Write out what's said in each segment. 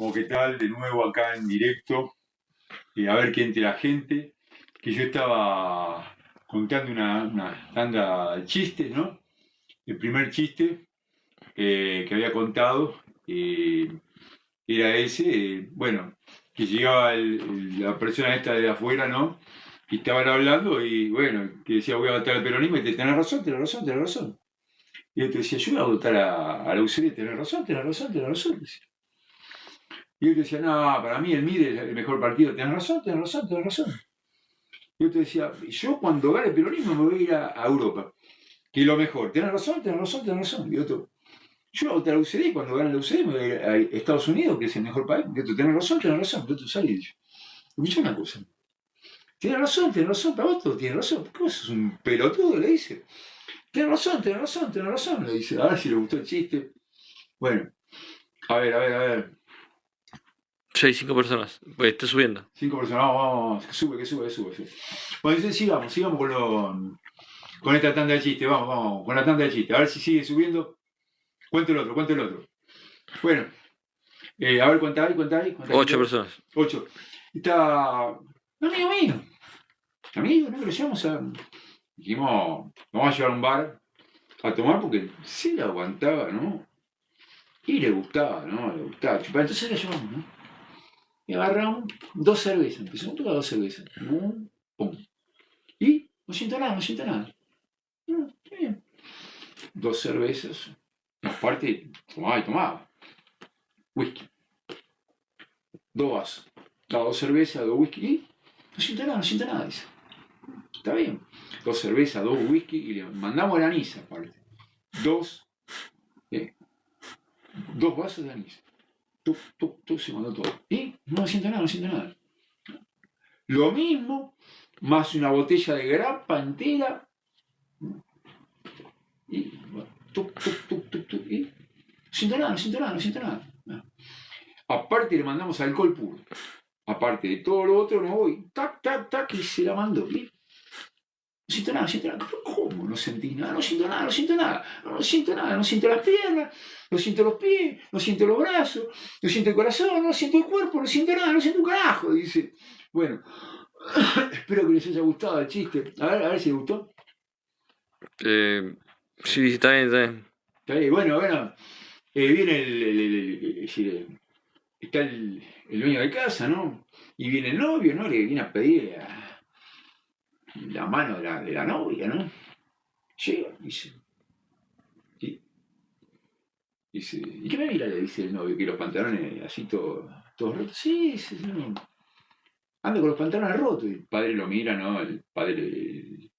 como qué tal, de nuevo acá en directo, a ver qué entre la gente, que yo estaba contando una tanda de chistes, ¿no? El primer chiste que había contado era ese, bueno, que llegaba la persona esta de afuera, ¿no? Y estaban hablando y bueno, que decía voy a votar al peronismo y te tenés razón, tenés razón, tenés razón. Y él te decía, yo voy a votar a la UCD, tenés razón, tenés razón, tenés razón. Decía. Y él decía, no, para mí el MIDE es el mejor partido, tenés razón, tenés razón, tenés razón. Y yo te decía, yo cuando gane el peronismo me voy a ir a Europa, que es lo mejor, tenés razón, tenés razón, tenés razón. Y otro, yo voy a votar a la UCD y cuando gane la UCD me voy a ir a Estados Unidos, que es el mejor país. Y otro, tenés razón, tenés razón. Y otro sale y dice, escucha una cosa, tenés razón, para vos todo tiene razón. ¿Por qué vos sos un pelotudo? Le dice. Tenés razón, tenés razón, tenés razón. Le dice, a ver si le gustó el chiste. Bueno, a ver. Ya hay 5 personas. Pues está subiendo. 5 personas, vamos, que sube. Bueno, entonces sigamos con esta tanda de chistes, vamos, con la tanda de chistes. A ver si sigue subiendo. Cuente el otro. Bueno, a ver, cuenta ahí. 8 personas. 8. Está un amigo mío. Amigo, ¿no? Que lo llevamos a... Dijimos, vamos a llevar a un bar a tomar porque sí le aguantaba, ¿no? Y le gustaba, ¿no? Le gustaba chupar. Entonces la llevamos, ¿no? Y agarramos 2 cervezas. Empezamos a tomar 2 cervezas. Pum. Y no siento nada. Está bien. 2 cervezas. Aparte, tomaba. Whisky. 2 vasos. 2 cervezas, 2 whisky. Y no siento nada, dice. Está bien. 2 cervezas, 2 whisky y le mandamos el anís aparte. 2 vasos de anís. Tú se mandó todo. Y no siento nada. Lo mismo, más una botella de grapa entera. Y bueno, y no siento nada. Aparte le mandamos alcohol puro. Aparte de todo lo otro, no voy. Tac, y se la mandó. Y no siento nada. ¿Cómo no sentí nada? No siento nada. No siento las piernas, no siento los pies, no siento los brazos, no siento el corazón, no siento el cuerpo, no siento nada, no siento un carajo, dice. Bueno, espero que les haya gustado el chiste. A ver si les gustó. Sí, está bien. Está bien, bueno. Viene está el dueño de casa, ¿no? Y viene el novio, ¿no? Le viene a pedir la mano de la novia, ¿no? Llega, dice. Dice, ¿y qué me mira? Le dice el novio, que los pantalones así todos rotos. Sí, dice, no. Anda con los pantalones rotos. Y el padre lo mira, ¿no? El padre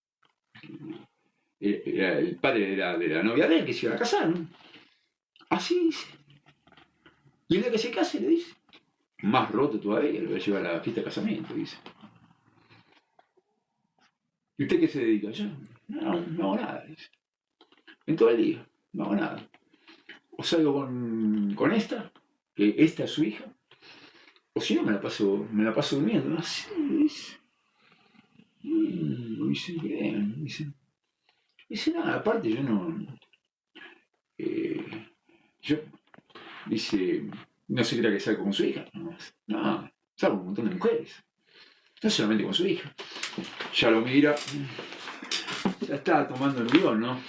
era el padre de la novia de él, que se iba a casar, ¿no? Así dice. Y el día que se case le dice, más roto todavía, lo voy a llevar a la fiesta de casamiento, dice. ¿Y usted qué se dedica? Yo no hago nada, dice. En todo el día, no hago nada. O salgo con esta, que esta es su hija, o si no me la paso durmiendo, ¿no? Así, dice. Dice, bien, dice, nada, aparte yo no... dice, no se crea que salgo con su hija, no, salgo con un montón de mujeres, no solamente con su hija. Ya lo mira, ya estaba tomando envión, ¿no?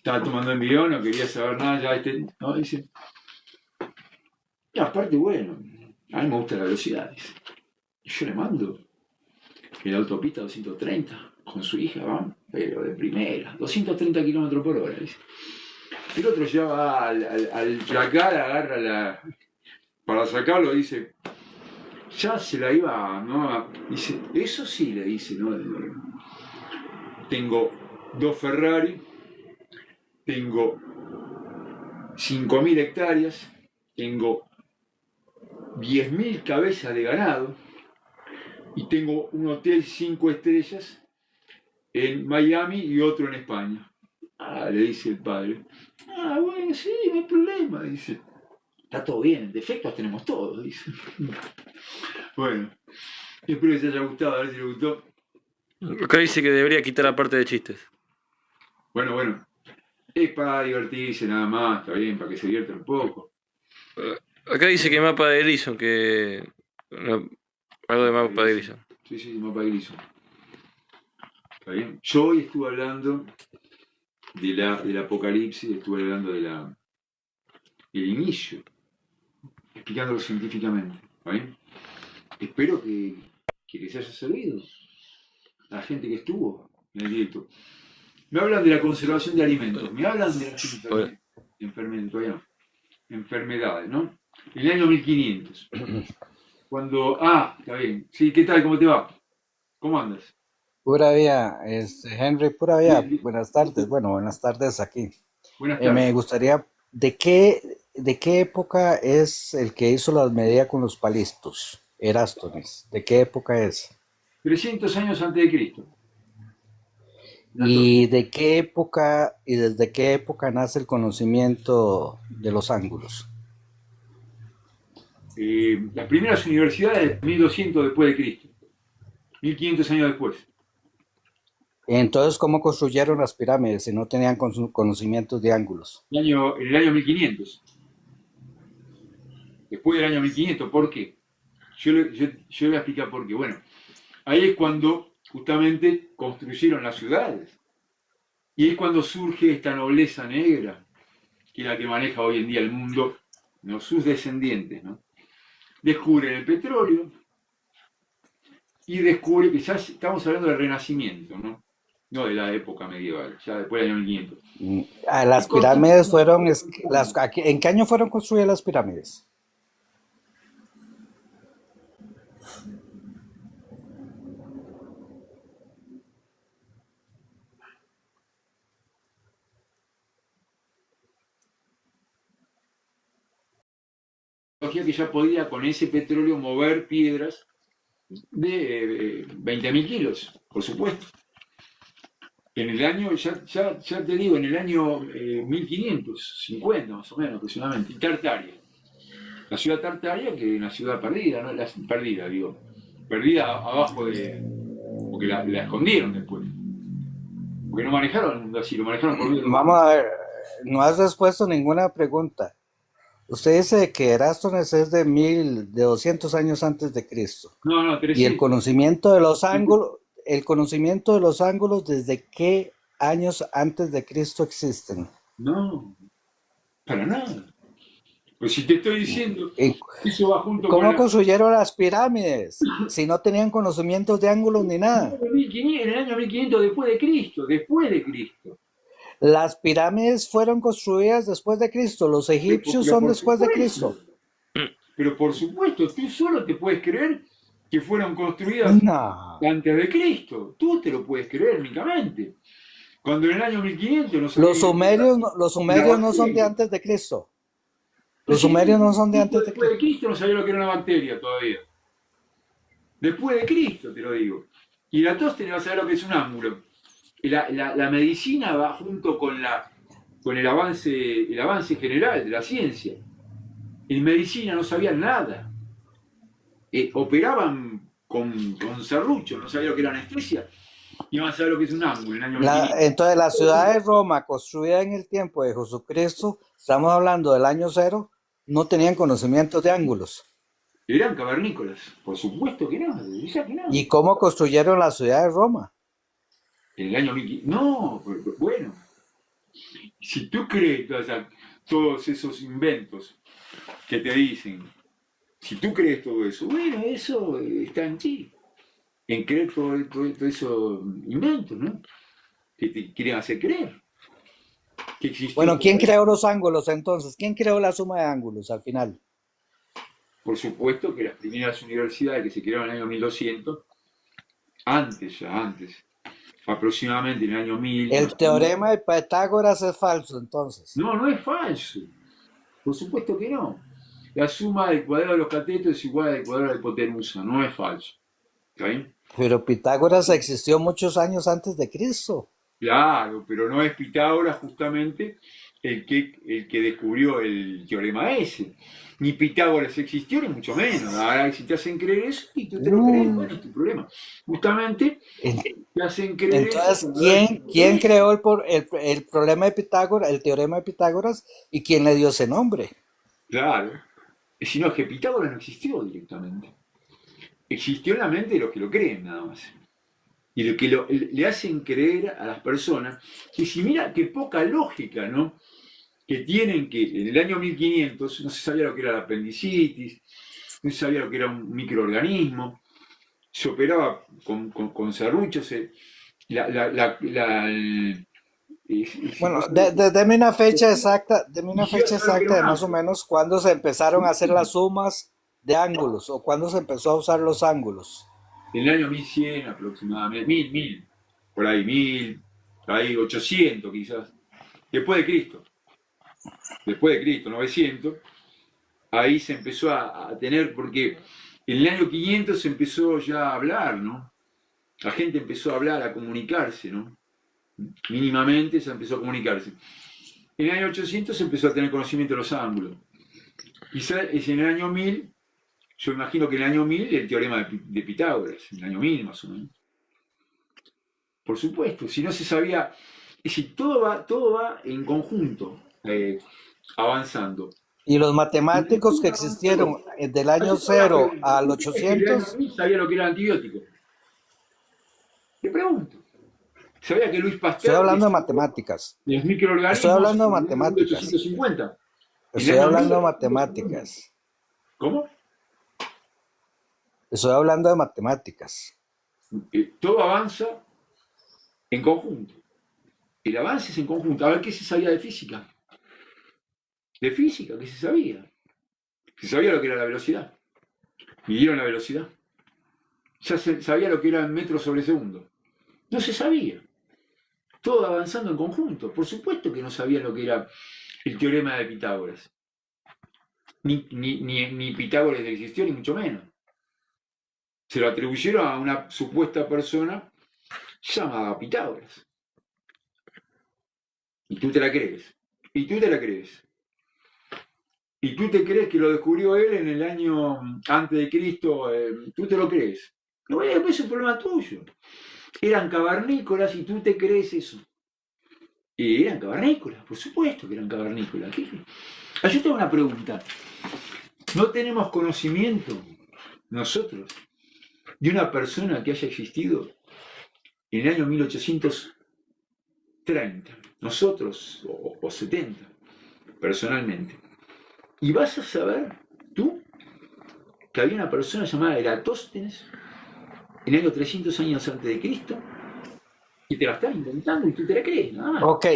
No quería saber nada, ya no, dice. Y aparte, bueno, a mí me gusta la velocidad, dice. Y yo le mando en la autopista 230 con su hija, van, pero de primera, 230 kilómetros por hora, dice. El otro ya va al placar, agarra para sacarlo, dice, ya se la iba, ¿no? Dice, eso sí, le dice, ¿no? Tengo 2 Ferrari, tengo 5.000 hectáreas, tengo 10.000 cabezas de ganado y tengo un hotel 5 estrellas en Miami y otro en España. Le dice el padre. Bueno, sí, no hay problema, dice. Está todo bien, defectos tenemos todos, dice. Bueno, espero que les haya gustado, a ver si les gustó. Acá dice que debería quitar la parte de chistes. Bueno, es para divertirse nada más, está bien, para que se divierta un poco. Acá dice que mapa de Grison, que. Algo de mapa de Grison. Sí, sí, mapa de Grison. ¿Está bien? Yo hoy estuve hablando del apocalipsis, estuve hablando del inicio, explicándolo científicamente. ¿Está bien? Espero que les haya servido a la gente que estuvo en el directo. Me hablan de la conservación de alimentos, me hablan de las enfermedades, ¿no? En el año 1500. Cuando. Ah, está bien. Sí, ¿qué tal? ¿Cómo te va? ¿Cómo andas? Pura vida, Henry, pura vida. Bien, bien. Buenas tardes. Bueno, buenas tardes aquí. Buenas Me tardes. gustaría, ¿de qué época es el que hizo las medidas con los palitos? Erástones. ¿De qué época es? 300 años antes de Cristo. ¿Y de qué época y desde qué época nace el conocimiento de los ángulos? Las primeras universidades, 1200 después de Cristo. 1500 años después. Entonces, ¿cómo construyeron las pirámides si no tenían conocimientos de ángulos? En el año 1500. Después del año 1500. ¿Por qué? Yo voy a explicar por qué. Bueno, ahí es cuando justamente construyeron las ciudades. Y es cuando surge esta nobleza negra, que es la que maneja hoy en día el mundo, ¿no? Sus descendientes, ¿no? Descubren el petróleo y descubre que ya estamos hablando del Renacimiento, ¿no? No de la época medieval, ya después del año 1500. Las pirámides fueron, ¿en qué año fueron construidas las pirámides? Que ya podía con ese petróleo mover piedras de 20.000 kilos, por supuesto. En el año, ya te digo, en el año 1550 más o menos aproximadamente, Tartaria. La ciudad Tartaria, que es una ciudad perdida, ¿no? Perdida abajo de. Porque la escondieron después. Porque no manejaron el mundo así, lo manejaron por medio de los Vamos a ver, no has respuesto ninguna pregunta. Usted dice que Erástones es de 200 años antes de Cristo. No, Y el 300. conocimiento de los ángulos, ¿desde qué años antes de Cristo existen? No, para nada. Pues si te estoy diciendo, ¿Y eso va junto con ¿Cómo la. construyeron las pirámides? Si no tenían conocimientos de ángulos ni nada. En el año 1500 después de Cristo, después de Cristo. Las pirámides fueron construidas después de Cristo. Los egipcios Pero son por después de supuesto, Cristo. pero por supuesto, tú solo te puedes creer que fueron construidas No. antes de Cristo. Tú te lo puedes creer únicamente. Cuando en el año 1500 no sabía Los sumerios no son de antes de Cristo. Los sumerios no son de antes de Después de Cristo. Cristo no sabía lo que era una bacteria todavía. Después de Cristo, te lo digo. Y Eratóstenes va a saber lo que es un ángulo. La medicina va junto con el avance general de la ciencia. En medicina no sabían nada. Operaban con serrucho, no sabían lo que era anestesia. Y van a saber lo que es un ángulo en el año 1500. Entonces, la ciudad de Roma, construida en el tiempo de Jesucristo, estamos hablando del año 0, no tenían conocimientos de ángulos. Eran cavernícolas, por supuesto que no, ya que no. ¿Y cómo construyeron la ciudad de Roma? En el año 1500. No, bueno. Si tú crees todos esos inventos que te dicen, si tú crees todo eso, bueno, eso está en ti. En creer todo esos inventos, ¿no? Que te quieren hacer creer. Que existió. Bueno, ¿quién creó los ángulos entonces? ¿Quién creó la suma de ángulos al final? Por supuesto que las primeras universidades que se crearon en el año 1200, antes, aproximadamente en el año 1000. El teorema de Pitágoras es falso entonces. No, no es falso. Por supuesto que no. La suma del cuadrado de los catetos es igual al cuadrado de la hipotenusa, no es falso. ¿Está bien? Pero Pitágoras existió muchos años antes de Cristo. Claro, pero no es Pitágoras justamente el que descubrió el teorema ese. Ni Pitágoras existió, ni mucho menos. Ahora, si te hacen creer eso y tú te lo crees, bueno, es tu problema. Justamente te hacen creer Entonces, eso. ¿quién creó el problema de Pitágoras, el teorema de Pitágoras, y quién le dio ese nombre? Claro. sino que Pitágoras no existió directamente. Existió en la mente de los que lo creen nada más. Y lo que le hacen creer a las personas que si mira qué poca lógica, ¿no? Que tienen que en el año 1500 no se sabía lo que era la apendicitis, no se sabía lo que era un microorganismo, se operaba con serruchos, Bueno, deme una fecha exacta, y si vas a saber lo que era de un más o ángel. menos cuándo se empezaron a hacer las sumas de ángulos o cuándo se empezó a usar los ángulos. En el año 1100 aproximadamente, 1000, por ahí 1000, por ahí 800 quizás, después de Cristo, 900, ahí se empezó a tener, porque en el año 500 se empezó ya a hablar, ¿no? La gente empezó a hablar, a comunicarse, ¿no? Mínimamente se empezó a comunicarse. En el año 800 se empezó a tener conocimiento de los ángulos. Quizás es en el año 1000, yo imagino que en el año 1000 el teorema de Pitágoras, en el año 1000 más o menos. Por supuesto, si no se sabía, es decir, todo va en conjunto, avanzando. Y los En el matemáticos que existieron del año yo te hago la 0 pregunta, al ¿tú crees que en el año 800, 1000 sabía lo que era el antibiótico? Te pregunto. Sabía que Luis estoy Pasteur hablando de descubrió matemáticas, los estoy microorganismos hablando de en el año matemáticas, 1850. En el estoy año hablando de 1000. matemáticas, ¿Cómo? estoy hablando de matemáticas. Todo avanza en conjunto. El avance es en conjunto. A ver, ¿qué se sabía de física? De física, ¿qué se sabía? Se sabía lo que era la velocidad. Midieron la velocidad. Ya se sabía lo que era metros sobre segundo. No se sabía. Todo avanzando en conjunto. Por supuesto que no sabían lo que era el teorema de Pitágoras. Ni Pitágoras existió, ni mucho menos. Se lo atribuyeron a una supuesta persona llamada Pitágoras. Y tú te la crees. Y tú te la crees. Y tú te crees que lo descubrió él en el año antes de Cristo. Tú te lo crees. No, es un problema tuyo. Eran cavernícolas y tú te crees eso. Y eran cavernícolas, por supuesto que eran cavernícolas. Yo tengo una pregunta. ¿No tenemos conocimiento nosotros de una persona que haya existido en el año 1830? Nosotros, o 70, personalmente. Y vas a saber tú que había una persona llamada Eratóstenes en el año 300 años antes de Cristo y te la están inventando y tú te la crees, nada más. Ok,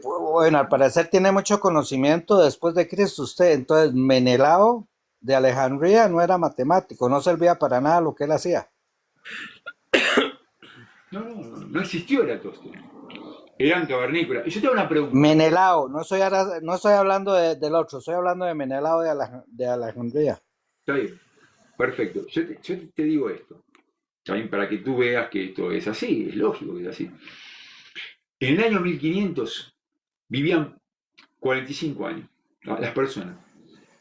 bueno, al parecer tiene mucho conocimiento después de Cristo usted, entonces Menelao de Alejandría no era matemático, no servía para nada lo que él hacía. No existió Eratóstenes. Eran cavernícolas. Y yo tengo una pregunta. Menelao, no estoy hablando del otro, estoy hablando de Menelao de Alejandría. Está bien, perfecto. Yo te digo esto, también para que tú veas que esto es así, es lógico que es así. En el año 1500 vivían 45 años las personas.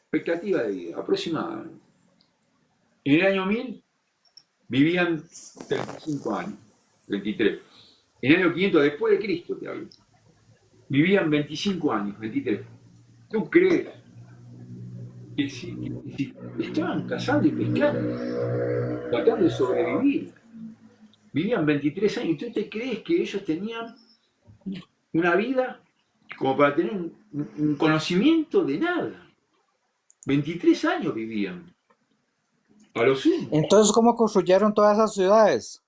Expectativa de vida, aproximadamente. En el año 1000 vivían 35 años, 33. En el año 500 después de Cristo, te hablo, vivían 25 años, 23. ¿Tú crees que si estaban cazando y pescando, tratando de sobrevivir, vivían 23 años, y tú te crees que ellos tenían una vida como para tener un conocimiento de nada? 23 años vivían, a lo sumo, Entonces, ¿cómo construyeron todas esas ciudades?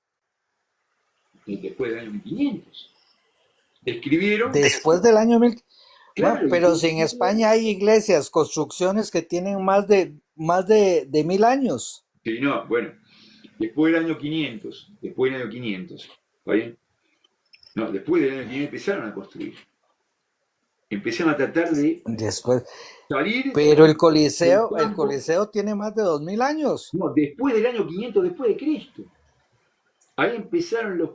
después del año 1500. Escribieron, Después del año 1000. Bueno, claro, y pero si en España hay iglesias, construcciones que tienen más de 1000 años. sí, no, bueno, después del año 500, ¿está bien? No, después del año 500 empezaron a construir. Empezaron a tratar de Después, salir pero del El campo. Coliseo tiene más de 2000 años. No, después del año 500 después de Cristo. Ahí empezaron las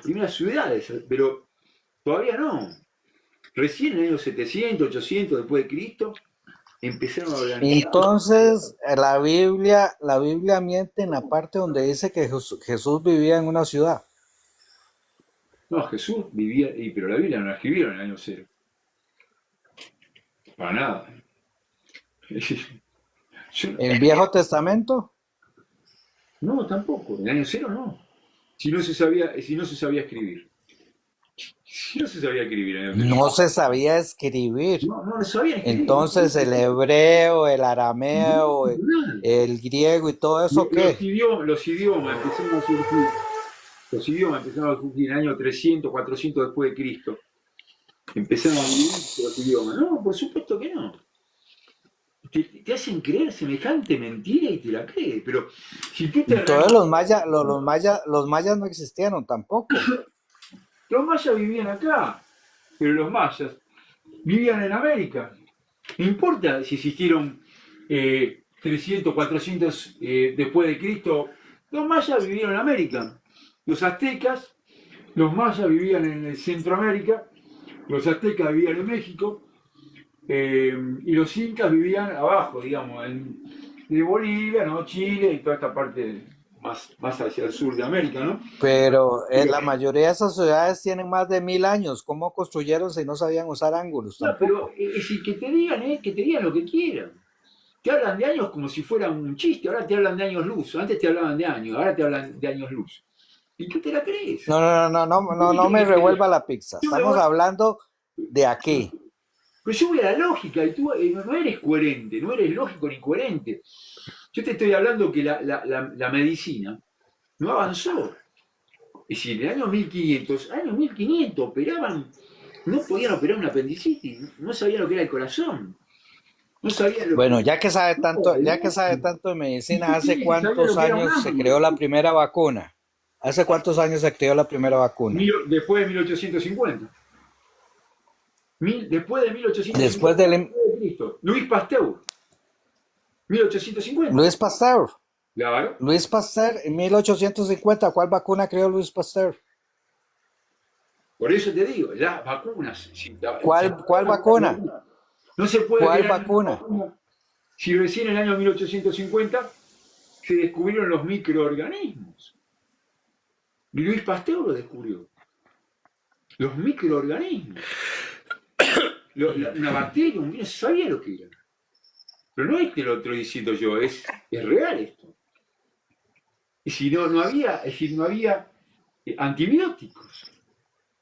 primeras ciudades, pero todavía no. Recién en el año 700, 800 después de Cristo, empezaron a organizar. Entonces, la Biblia miente en la parte donde dice que Jesús vivía en una ciudad. No, Jesús vivía, pero la Biblia no la escribieron en el año 0. Para nada. Yo, ¿El Viejo Testamento? no, tampoco. En el año cero no. Si no se sabía escribir. Si no se sabía escribir en el año cero. No se sabía escribir. No sabían escribir. Entonces el hebreo, el arameo, Nada. el griego y todo eso, Los ¿qué? idiomas, los idiomas empezaron a surgir. Los idiomas empezaron a surgir en el año 300, 400 después de Cristo. Empezaron a vivir los idiomas. No, por supuesto que no. Te hacen creer semejante mentira y te la crees. Pero si tú te Entonces los mayas no existieron tampoco. Los mayas vivían acá, pero los mayas vivían en América. No importa si existieron 300, 400 después de Cristo, los mayas vivieron en América. Los aztecas, los mayas vivían en Centroamérica, los aztecas vivían en México, y los incas vivían abajo, digamos, de Bolivia, ¿no? Chile y toda esta parte más hacia el sur de América, ¿no? Pero la mayoría de esas ciudades tienen más de 1000 años. ¿Cómo construyeron si no sabían usar ángulos No, pero tampoco? que te digan lo que quieran. Te hablan de años como si fuera un chiste, ahora te hablan de años luz, antes te hablaban de años, ahora te hablan de años luz. ¿Y tú te la crees? No me revuelva la pizza. Yo me Estamos voy- hablando de aquí. Pero yo voy a la lógica y tú no eres coherente, no eres lógico ni coherente. Yo te estoy hablando que la medicina no avanzó. Es decir, en el año 1500 operaban, no podían operar una apendicitis, no sabían lo que era el corazón, no sabían lo que Bueno, ya que sabe era tanto de medicina, el ¿hace sabían lo cuántos que era un años se ángulo. creó la primera vacuna? ¿Hace cuántos años se creó la primera vacuna? Después de 1850. Después de 1850 Después de de Cristo. Luis Pasteur, 1850. Luis Pasteur. Claro. Luis Pasteur en 1850. ¿Cuál vacuna creó Luis Pasteur? Por eso te digo, las vacunas. ¿Cuál vacuna? No se puede ¿Cuál crear vacuna? una vacuna si recién en el año 1850 se descubrieron los microorganismos. Y Luis Pasteur lo descubrió. Los microorganismos. Una bacteria, un virus, sabía lo que era. Pero no es que lo otro diciendo yo, es real esto. Y si no había, es decir, no había antibióticos.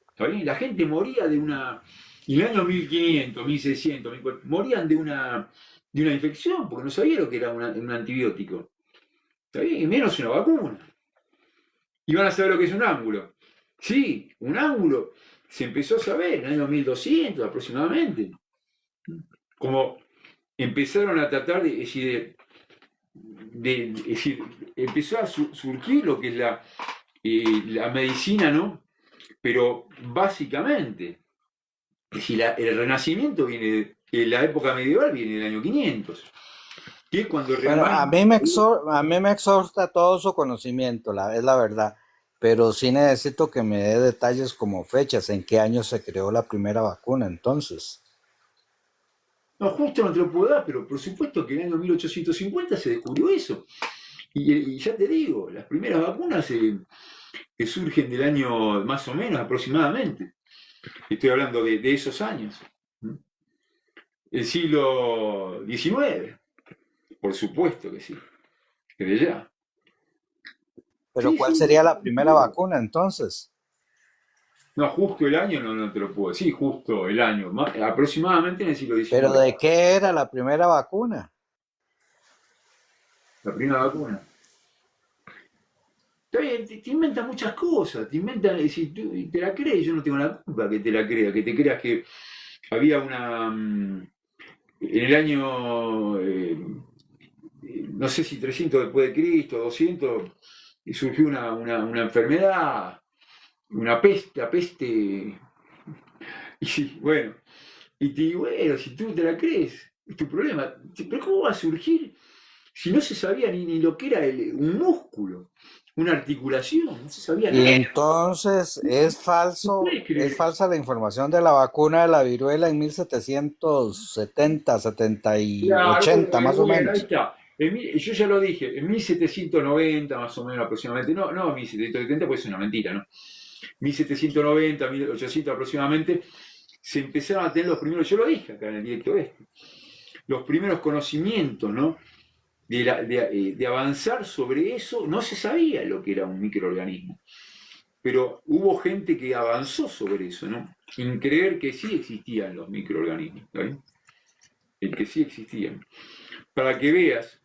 ¿Está bien? La gente moría de una. En el año 1500, 1600, 1400, morían de una infección porque no sabía lo que era un antibiótico. ¿Está bien? Y menos una vacuna. Y van a saber lo que es un ángulo. Sí, un ángulo se empezó a saber en el año 1200 aproximadamente. Como empezaron a tratar de decir, empezó a surgir lo que es la medicina, ¿no? Pero básicamente, es decir, el Renacimiento viene de la época medieval, viene del año 500, que es cuando Bueno, realmente. a mí me exhorta todo su conocimiento, es la verdad. Pero sí necesito que me dé detalles como fechas, en qué año se creó la primera vacuna, entonces. No, justo no te lo puedo dar, pero por supuesto que en el año 1850 se descubrió eso. Y ya te digo, las primeras vacunas que surgen del año más o menos aproximadamente. Estoy hablando de esos años. El siglo XIX, por supuesto que sí, que de ya. Pero Sí, ¿cuál sí, sería la primera vacuna entonces? no, justo el año no te lo puedo decir, justo el año, aproximadamente en el siglo Pero XIX, ¿de qué era la primera vacuna? la primera vacuna. Está bien, te inventan muchas cosas, te inventan, si tú te la crees, yo no tengo la culpa que te la crea, que te creas que había en el año, no sé si 300 después de Cristo, 200, y surgió una enfermedad, una peste, la peste, y bueno, y te digo, bueno, si tú te la crees, es tu problema, pero ¿cómo va a surgir si no se sabía ni lo que era un músculo, una articulación, no se sabía Y nada? entonces No puedes creer es eso. falsa la información de la vacuna de la viruela en 1770, 70 y Claro, 80 más o bueno, ahí menos. está. Yo ya lo dije, en 1790 más o menos aproximadamente, no 1770 puede ser una mentira, ¿no? 1790, 1800 aproximadamente, se empezaron a tener los primeros, yo lo dije acá en el directo este, los primeros conocimientos, ¿no? de avanzar sobre eso, no se sabía lo que era un microorganismo. Pero hubo gente que avanzó sobre eso, ¿no? En creer que sí existían los microorganismos, ¿sabes? El que sí existían. Para que veas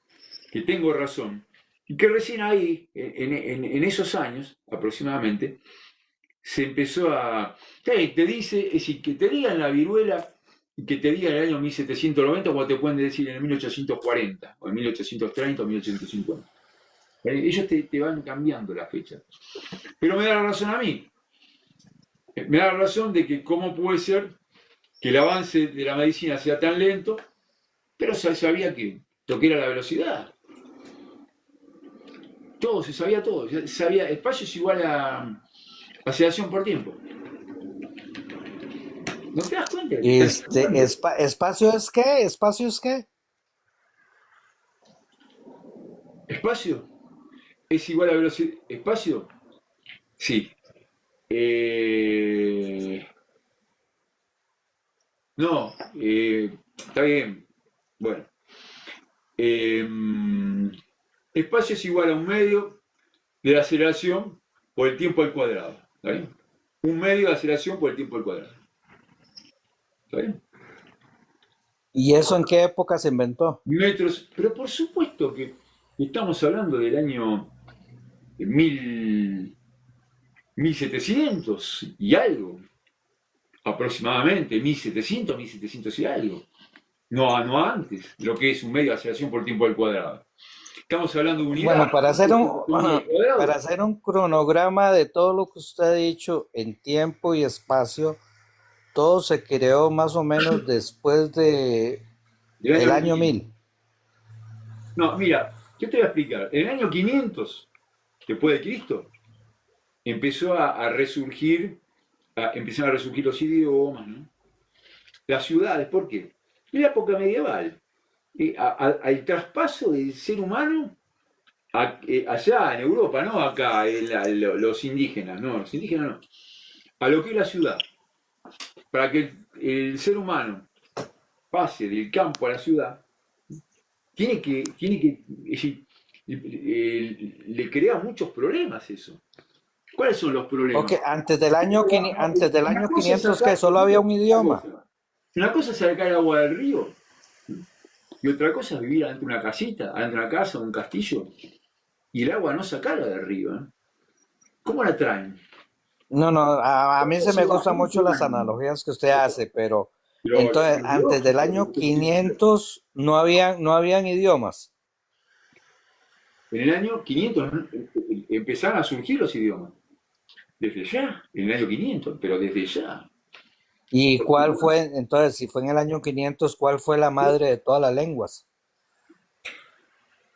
que tengo razón, y que recién ahí, en esos años aproximadamente, se empezó a... Te dice, es decir, que te digan la viruela y que te digan en el año 1790, como te pueden decir en el 1840, o en 1830 o 1850. Ellos te van cambiando la fecha. Pero me da la razón a mí. Me da la razón de que cómo puede ser que el avance de la medicina sea tan lento, pero se sabía que lo que era la velocidad. Todo, se sabía todo. Se sabía, espacio es igual a aceleración por tiempo. ¿No te das cuenta? ¿Espacio es qué? ¿Espacio es qué? Espacio es igual a velocidad. ¿Espacio? Sí. No, está bien. Bueno. Espacio es igual a un medio de la aceleración por el tiempo al cuadrado. ¿Está bien? Un medio de aceleración por el tiempo al cuadrado. ¿Está bien? ¿Y eso en qué época se inventó? Metros, pero por supuesto que estamos hablando del año 1700 y algo, aproximadamente, 1700, 1700 y algo. No antes, lo que es un medio de aceleración por tiempo al cuadrado. Estamos hablando de unidades. Bueno, para hacer un cronograma de todo lo que usted ha dicho en tiempo y espacio, todo se creó más o menos después del año 1000. No, mira, yo te voy a explicar. En el año 500, después de Cristo, empezaron a resurgir los idiomas, ¿no? Las ciudades, ¿por qué? En la época medieval, al traspaso del ser humano allá en Europa, no acá, los indígenas, no, a lo que es la ciudad. Para que el ser humano pase del campo a la ciudad, tiene que es decir, le crea muchos problemas eso. ¿Cuáles son los problemas? Ok, antes del año 500, que solo había un idioma. Una cosa es sacar el agua del río y otra cosa es vivir adentro de una casita, adentro de una casa, un castillo, y el agua no sacarla del río. ¿Eh? ¿Cómo la traen? No, a mí se me gustan mucho las analogías que usted hace, pero entonces antes del año 500 no habían idiomas. En el año 500 empezaron a surgir los idiomas. Desde ya, en el año 500, pero desde ya. ¿Y cuál fue, entonces, si fue en el año 500, cuál fue la madre de todas las lenguas?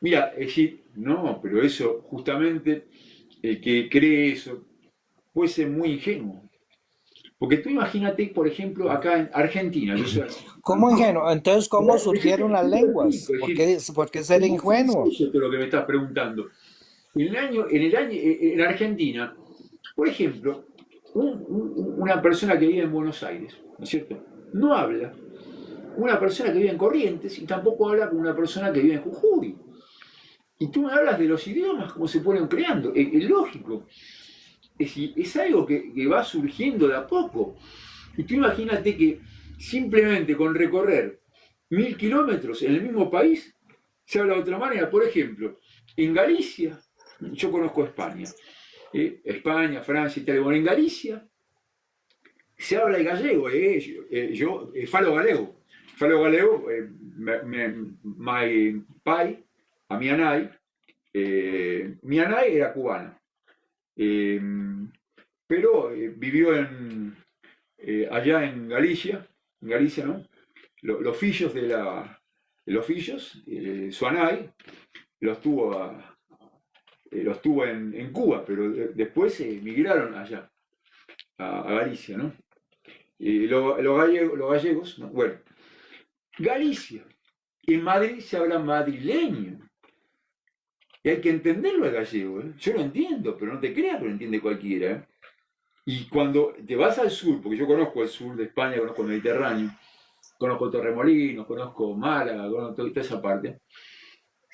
Mira, es decir, no, pero eso, justamente, el que cree eso, puede ser muy ingenuo. Porque tú imagínate, por ejemplo, acá en Argentina. ¿Cómo ingenuo? Entonces, ¿cómo surgieron las lenguas? ¿Por qué ser ingenuo? Eso es lo que me estás preguntando. En Argentina, por ejemplo, una persona que vive en Buenos Aires, ¿no es cierto? No habla. Una persona que vive en Corrientes y tampoco habla con una persona que vive en Jujuy. Y tú me hablas de los idiomas, cómo se ponen creando. Es lógico. Es algo que va surgiendo de a poco. Y tú imagínate que simplemente con recorrer 1000 kilómetros en el mismo país se habla de otra manera. Por ejemplo, en Galicia, yo conozco España, España, Francia, Italia, bueno, en Galicia se habla el gallego, yo falo galego, my pai, a mi anai era cubana. Pero vivió allá en Galicia, ¿no? Los fillos su anay, los tuvo en Cuba, pero después emigraron allá, a Galicia, ¿no? Los gallegos, ¿no? Bueno, Galicia, en Madrid se habla madrileño. Y hay que entenderlo el gallego, ¿eh? Yo lo entiendo, pero no te creas que lo entiende cualquiera. ¿Eh? Y cuando te vas al sur, porque yo conozco el sur de España, conozco el Mediterráneo, conozco Torremolinos, conozco Málaga, conozco toda esa parte,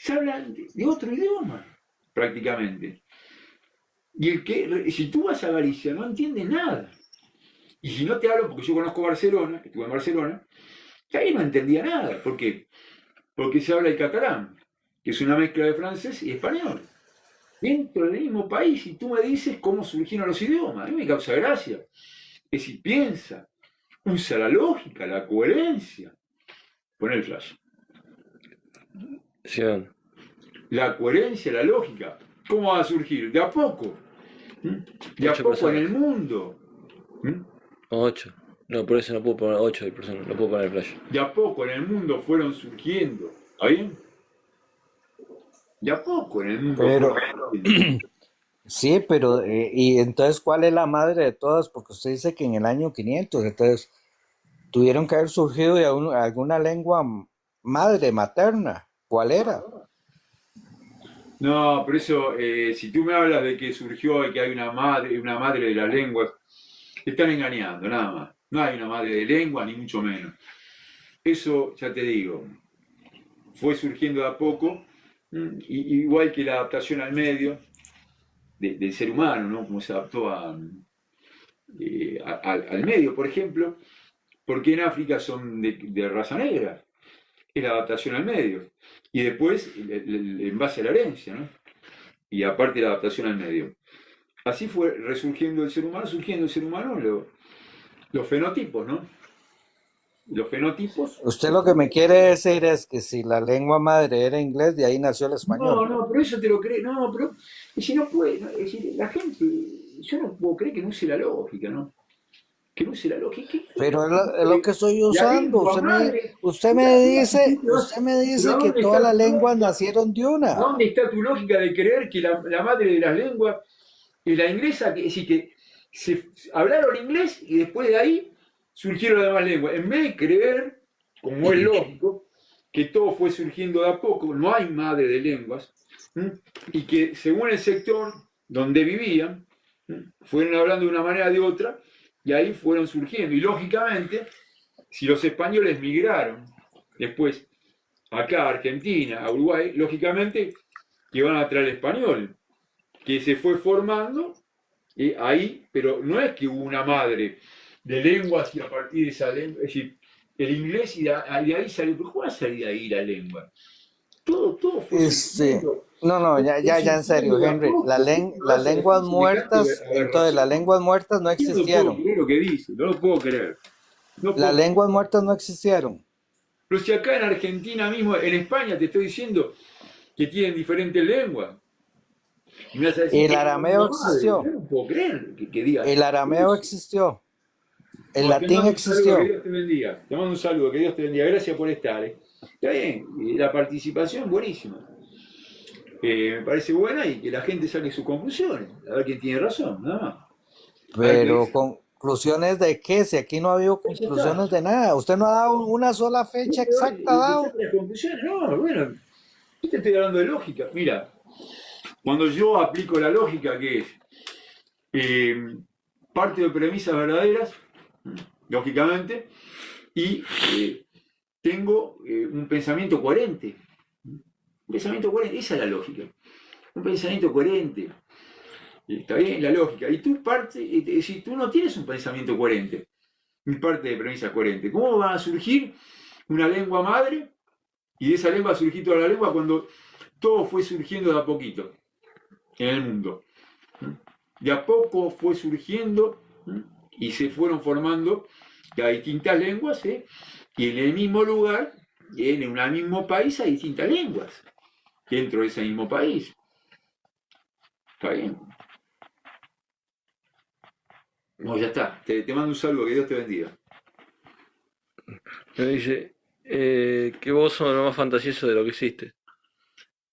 se hablan de otro idioma, prácticamente. Y si tú vas a Galicia, no entiendes nada. Y si no te hablo, porque yo conozco Barcelona, estuve en Barcelona, que ahí no entendía nada. ¿Por qué? Porque se habla el catalán, que es una mezcla de francés y español. Dentro del mismo país, y tú me dices cómo surgieron los idiomas. A mí me causa gracia. Es decir, piensa, usa la lógica, la coherencia. Pon el flash. Sí. La coherencia, la lógica. ¿Cómo va a surgir? De a poco. De a poco en el mundo. 8. No, por eso no puedo poner 8 de personas, no puedo poner el flash. De a poco en el mundo fueron surgiendo. ¿Está bien? De a poco en el mundo Pero, fueron surgiendo. sí, pero, y entonces, ¿cuál es la madre de todas? Porque usted dice que en el año 500, entonces, tuvieron que haber surgido de alguna lengua madre, materna. ¿Cuál era? No, pero eso, si tú me hablas de que surgió y que hay una madre de las lenguas, te están engañando, nada más. No hay una madre de lengua, ni mucho menos. Eso, ya te digo, fue surgiendo de a poco, igual que la adaptación al medio del ser humano, ¿no? Como se adaptó al medio, por ejemplo, porque en África son de raza negra. Es la adaptación al medio. Y después, en base a la herencia, ¿no? Y aparte la adaptación al medio. Así fue resurgiendo el ser humano, los fenotipos, ¿no? Los fenotipos. Usted lo que me quiere decir es que si la lengua madre era inglés, de ahí nació el español. No, pero eso te lo crees. No, pero si no puede, es decir, la gente, yo no puedo creer que no use la lógica, ¿no? Que no use la lógica. Pero es lo que estoy usando. Usted me dice que todas las lenguas nacieron de una. ¿Dónde está tu lógica de creer que la madre de las lenguas es la inglesa? Es decir, que se hablaron inglés y después de ahí surgieron las demás lenguas. En vez de creer, como es lógico, que todo fue surgiendo de a poco, no hay madre de lenguas, y que según el sector donde vivían, fueron hablando de una manera o de otra, y ahí fueron surgiendo. Y lógicamente, si los españoles migraron después acá a Argentina, a Uruguay, lógicamente que van a traer el español, que se fue formando ahí, pero no es que hubo una madre de lenguas y a partir de esa lengua, es decir, el inglés y de ahí salió, pero ¿cómo va a salir de ahí la lengua? Todo fue No, ya en serio, Henry, las lenguas muertas, entonces las lenguas muertas no existieron. No lo que dice, no lo puedo creer. Las lenguas muertas no existieron. Pero si acá en Argentina mismo, en España, te estoy diciendo que tienen diferentes lenguas. El arameo existió. No puedo creer que digas. El arameo existió. El latín existió. Que Dios te bendiga. Te mando un saludo, que Dios te bendiga. Gracias por estar. Está bien, la participación buenísima. Me parece buena y que la gente saque sus conclusiones. A ver quién tiene razón, nada más. Pero conclusiones de qué, si aquí no ha habido conclusiones de nada. Usted no ha dado una sola fecha exacta dado. No, bueno, yo te estoy hablando de lógica. Mira, cuando yo aplico la lógica, que es parte de premisas verdaderas, lógicamente, y tengo un pensamiento coherente. Un pensamiento coherente, esa es la lógica. Un pensamiento coherente. Está bien, la lógica. Y tú si tú no tienes un pensamiento coherente, ni parte de premisas coherentes, ¿cómo va a surgir una lengua madre? Y de esa lengua va a surgir toda la lengua cuando todo fue surgiendo de a poquito en el mundo. De a poco fue surgiendo y se fueron formando las distintas lenguas, y en el mismo lugar, en un mismo país, hay distintas lenguas dentro de ese mismo país. ¿Está bien? No, ya está. Te mando un saludo, que Dios te bendiga. Me dice que vos sos lo más fantasioso de lo que existe.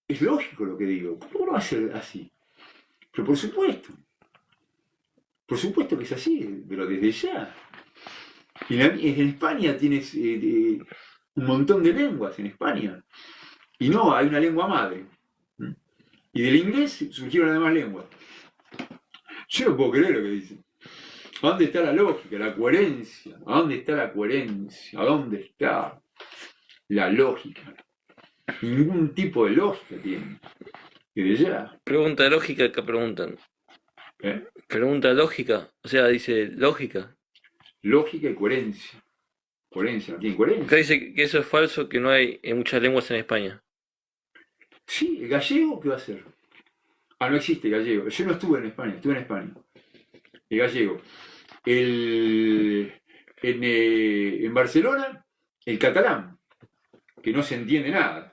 Es lógico lo que digo. ¿Cómo no va a ser así? Pero por supuesto que es así, pero desde ya. En España tienes un montón de lenguas, en España. Y no, hay una lengua madre. Y del inglés surgieron las demás lenguas. Yo no puedo creer lo que dicen. ¿A dónde está la lógica, la coherencia? ¿A dónde está la coherencia? ¿A dónde está la lógica? Ningún tipo de lógica tiene. Y de ya. Pregunta lógica que preguntan. ¿Eh? Pregunta lógica. O sea, dice lógica. Lógica y coherencia. Coherencia, no tiene Acá coherencia. dice que eso es falso, que no hay en muchas lenguas en España. Sí, el gallego, ¿qué va a ser? Ah, no existe gallego. Yo no estuve en España, estuve en España. El gallego. En Barcelona, el catalán, que no se entiende nada,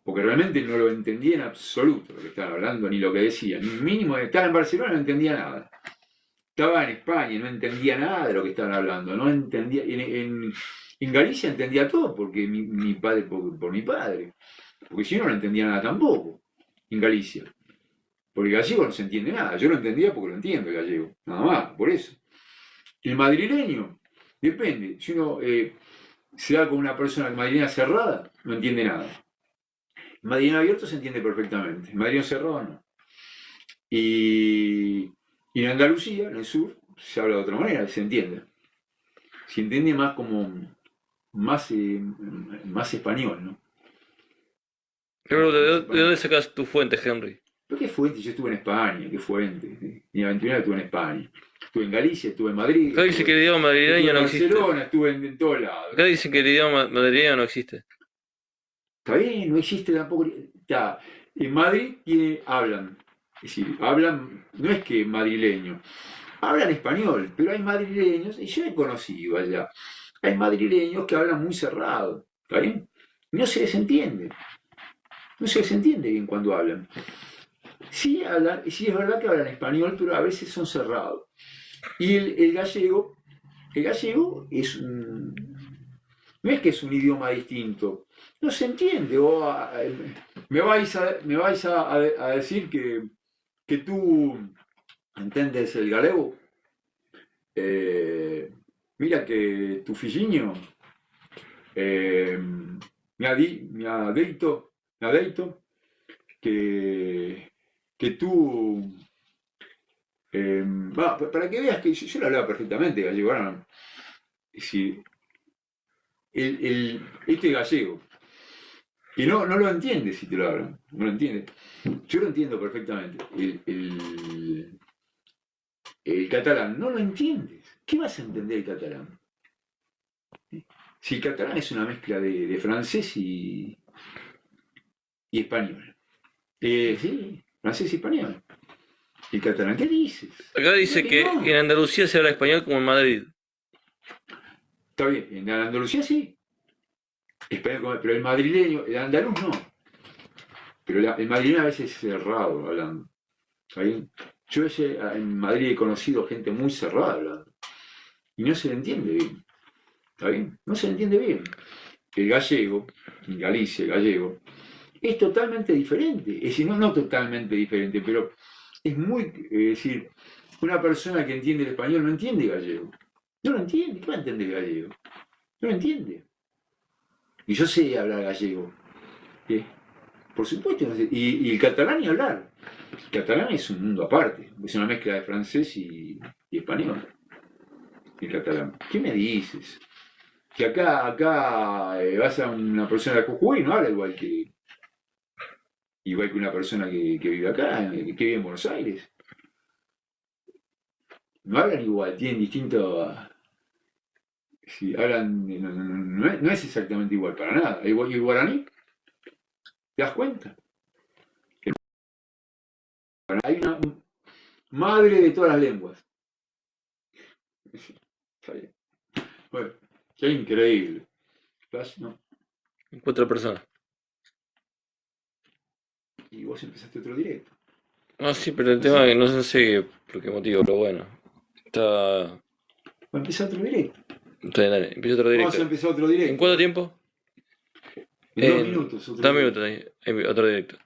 porque realmente no lo entendía en absoluto lo que estaban hablando, ni lo que decían. Ni mínimo, estaba en Barcelona, no entendía nada. Estaba en España, no entendía nada de lo que estaban hablando. No entendía. En Galicia entendía todo, porque mi padre, por mi padre. Porque si no, no entendía nada tampoco. En Galicia. Porque el gallego no se entiende nada. Yo lo entendía porque lo entiendo el gallego. Nada más, por eso. El madrileño, depende. Si uno se da con una persona madrileña cerrada, no entiende nada. El madrileño abierto se entiende perfectamente. El madrileño cerrado no. Y en Andalucía, en el sur, se habla de otra manera, se entiende. Se entiende más como más español, ¿no? Pero, ¿de dónde sacas tu fuente, Henry? ¿Pero qué fuente? Yo estuve en España, ¿qué fuente? Mi aventura estuve en España. Estuve en Galicia, estuve en Madrid. Acá dice que el idioma madrileño no existe. Estuve en Barcelona, estuve en todos lados. Acá dicen que el idioma madrileño no existe. Está bien, no existe tampoco. Está. En Madrid hablan. Es decir, hablan, no es que madrileño, hablan español, pero hay madrileños, y yo he conocido allá, hay madrileños que hablan muy cerrado, ¿está bien? No se les entiende. No se les entiende bien cuando hablan. Sí, es verdad que hablan español, pero a veces son cerrados. Y el gallego es no es que es un idioma distinto, no se entiende. Me vais a decir que tú entiendes el galego. Mira que tu filhinho me ha deito que tú para que veas que yo lo hablaba perfectamente gallego. Ahora, si este gallego y no lo entiende si te lo hablan, no lo entiende. Yo lo entiendo perfectamente. El catalán no lo entiendes. ¿Qué vas a entender el catalán? Si el catalán es una mezcla de francés y español. Sí, francés y español. ¿El catalán qué dices? Acá dice que no. en Andalucía se habla español como en Madrid. Está bien, en Andalucía sí. Español, pero el madrileño, el andaluz no. Pero el madrileño a veces es cerrado hablando. ¿Está bien? Yo en Madrid he conocido gente muy cerrada hablando. Y no se le entiende bien. ¿Está bien? No se le entiende bien. El gallego, en Galicia, el gallego, es totalmente diferente. Es decir, no totalmente diferente, pero es muy. Es decir, una persona que entiende el español no entiende gallego. No lo entiende. ¿Qué va a entender gallego? No lo entiende. Y yo sé hablar gallego. Por supuesto. Y el catalán ni hablar. El catalán es un mundo aparte. Es una mezcla de francés y español. El catalán. ¿Qué me dices? Que acá vas a una persona de Jujuy y no habla igual que una persona que vive acá, que vive en Buenos Aires. No hablan igual, tienen distinto. Si hablan, no es exactamente igual para nada. ¿Y el guaraní? ¿Te das cuenta? Hay una madre de todas las lenguas. Está bien. Bueno, qué increíble. ¿No? 4 personas. Y vos empezaste otro directo. No, sí, pero el tema es que no sé por qué motivo, pero bueno. Está. Va a empezar otro directo. Entonces, dale, empieza otro directo. Vamos a empezar otro directo. ¿En cuánto tiempo? En 2 minutos. 2 minutos, otro directo.